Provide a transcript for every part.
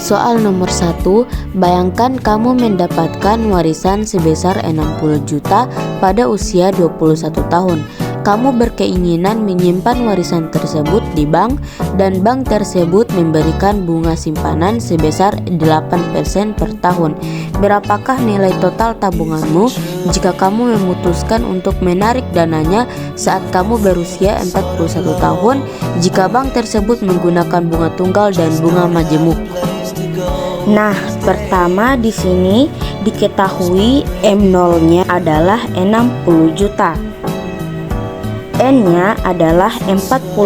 Soal nomor 1, bayangkan kamu mendapatkan warisan sebesar 60 juta pada usia 21 tahun. Kamu berkeinginan menyimpan warisan tersebut di bank dan bank tersebut memberikan bunga simpanan sebesar 8% per tahun. Berapakah nilai total tabunganmu jika kamu memutuskan untuk menarik dananya saat kamu berusia 41 tahun jika bank tersebut menggunakan bunga tunggal dan bunga majemuk? Nah, pertama di sini diketahui M0-nya adalah 60 juta. N-nya adalah 41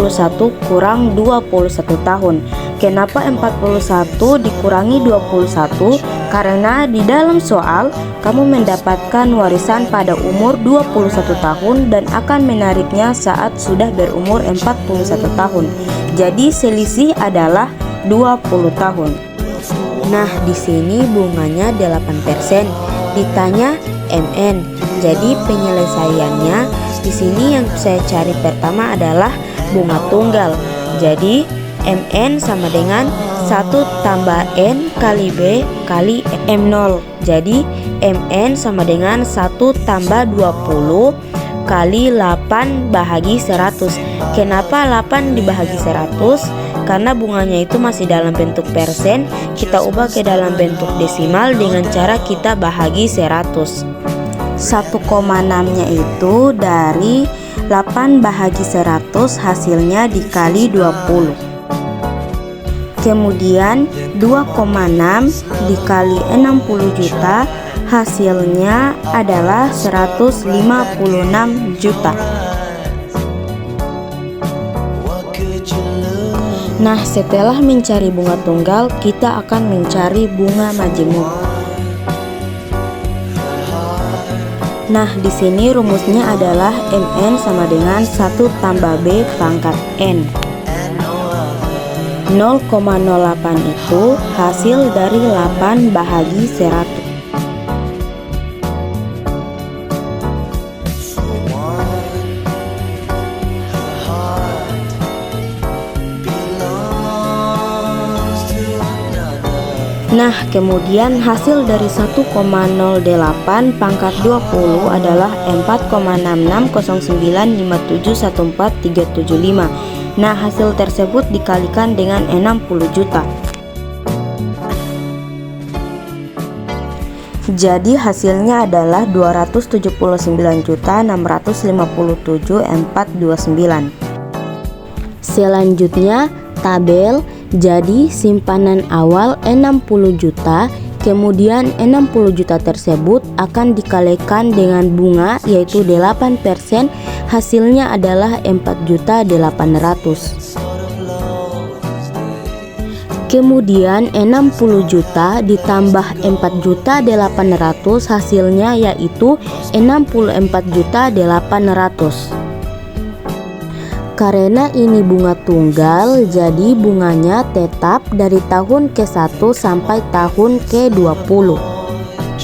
kurang 21 tahun. Kenapa 41 dikurangi 21? Karena di dalam soal kamu mendapatkan warisan pada umur 21 tahun dan akan menariknya saat sudah berumur 41 tahun. Jadi selisih adalah 20 tahun. Nah, di sini bunganya 8%. Ditanya MN. Jadi penyelesaiannya di sini yang saya cari pertama adalah bunga tunggal. Jadi MN sama dengan 1 tambah N kali B kali M0. Jadi MN sama dengan 1 tambah 20 kali 8 bahagi 100. Kenapa 8 dibahagi 100? Karena bunganya itu masih dalam bentuk persen, kita ubah ke dalam bentuk desimal dengan cara kita bahagi 100. 1,6-nya itu dari 8 bahagi 100 hasilnya dikali 20. Kemudian 2,6 dikali 60 juta hasilnya adalah 156 juta. Nah, setelah mencari bunga tunggal, kita akan mencari bunga majemuk. Nah, di sini rumusnya adalah MN sama dengan 1 tambah B pangkat N. 0,08 itu hasil dari 8 bahagi 100. Nah, kemudian hasil dari 1,08 pangkat 20 adalah 4,6609571475. Nah, hasil tersebut dikalikan dengan 60 juta. Jadi hasilnya adalah 279.657.429. Selanjutnya tabel. Jadi simpanan awal 60 juta, kemudian 60 juta tersebut akan dikalikan dengan bunga yaitu 8%, hasilnya adalah 4.800.000. Kemudian 60 juta ditambah 4.800.000 hasilnya yaitu 64.800.000. Karena ini bunga tunggal, jadi bunganya tetap dari tahun ke-1 sampai tahun ke-20,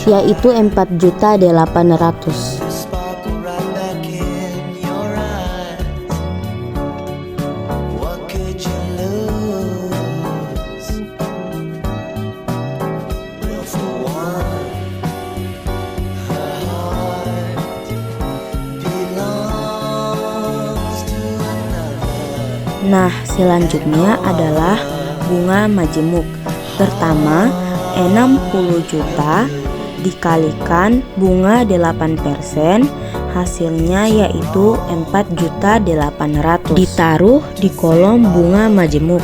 yaitu 4.800.000. Nah, selanjutnya adalah bunga majemuk. Pertama, 60 juta dikalikan bunga 8%, hasilnya yaitu 4.800.000. Ditaruh di kolom bunga majemuk.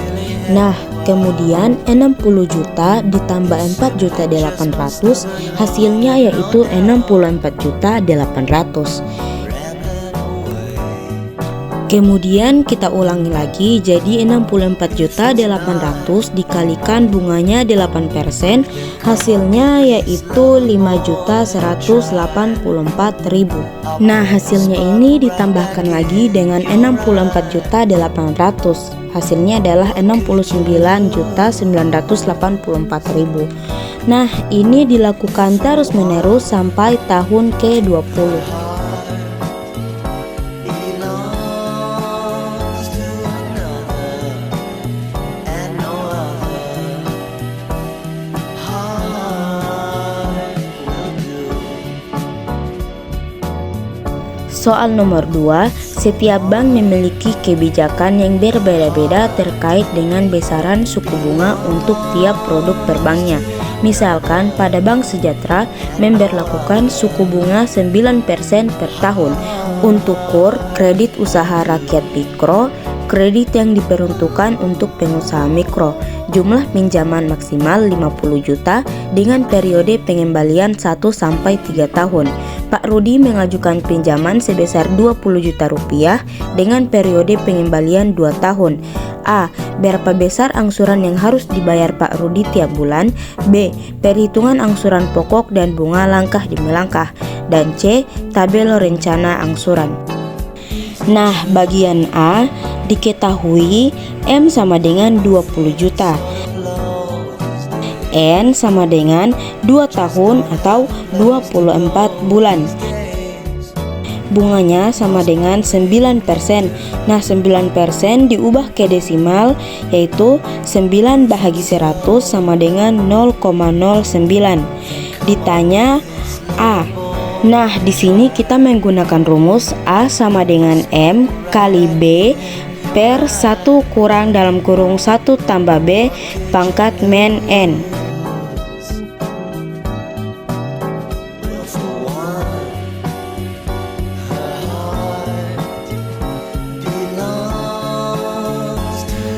Nah, kemudian 60 juta ditambah 4.800.000 hasilnya yaitu 64.800.000. Kemudian kita ulangi lagi, jadi 64.800.000 dikalikan bunganya 8%, hasilnya yaitu 5.184.000. Nah, hasilnya ini ditambahkan lagi dengan 64.800.000, hasilnya adalah 69.984.000. Nah, ini dilakukan terus menerus sampai tahun ke-20. Soal nomor 2, setiap bank memiliki kebijakan yang berbeda-beda terkait dengan besaran suku bunga untuk tiap produk perbanknya. Misalkan pada Bank Sejahtera memberlakukan suku bunga 9% per tahun untuk KUR, kredit usaha rakyat mikro, kredit yang diperuntukkan untuk pengusaha mikro. Jumlah pinjaman maksimal 50 juta dengan periode pengembalian 1-3 tahun. Pak Rudi mengajukan pinjaman sebesar 20 juta rupiah dengan periode pengembalian 2 tahun. A. Berapa besar angsuran yang harus dibayar Pak Rudi tiap bulan? B. Perhitungan angsuran pokok dan bunga langkah demi langkah. Dan C. Tabel rencana angsuran. Nah, bagian A diketahui M sama dengan 20 juta, N sama dengan 2 tahun atau 24 bulan. Bunganya sama dengan 9%. Nah, 9% diubah ke desimal, yaitu 9 bahagi 100 sama dengan 0,09. Ditanya A. Nah, di sini kita menggunakan rumus A sama dengan M kali B per 1 kurang dalam kurung 1 tambah B pangkat min N.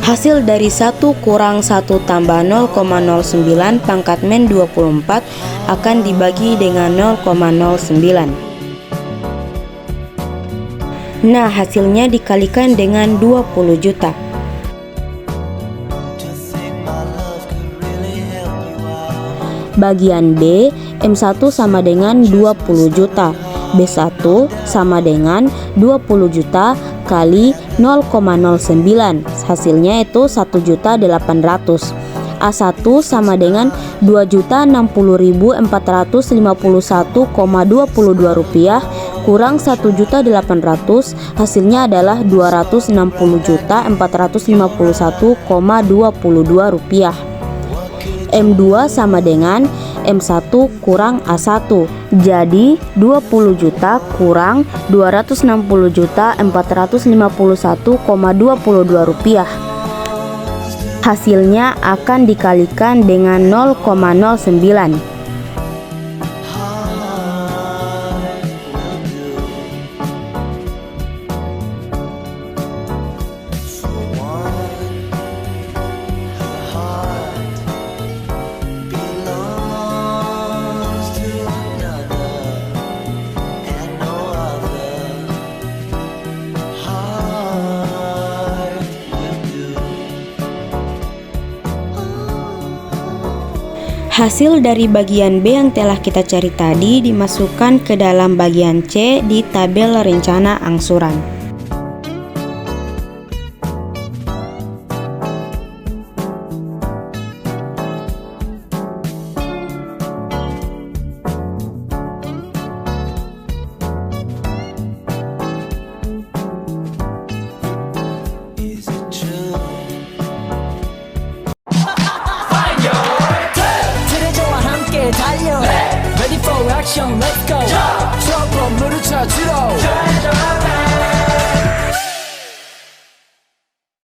Hasil dari 1 kurang 1 tambah 0,09 pangkat min 24 akan dibagi dengan 0,09. Nah, hasilnya dikalikan dengan 20 juta. Bagian B, M1 sama dengan 20 juta, B1 sama dengan 20 juta kali 0,09, hasilnya itu 1.800.000. A1 sama dengan 2.060.451,22 rupiah kurang 1.800.000, hasilnya adalah 260.451,22 rupiah. M2 sama dengan M1 kurang A1, jadi 20 juta kurang 260.451,22 rupiah. Hasilnya akan dikalikan dengan 0,09. Hasil dari bagian B yang telah kita cari tadi dimasukkan ke dalam bagian C di tabel rencana angsuran. 달려 Ready for action, let's go. 저 건물을 찾으러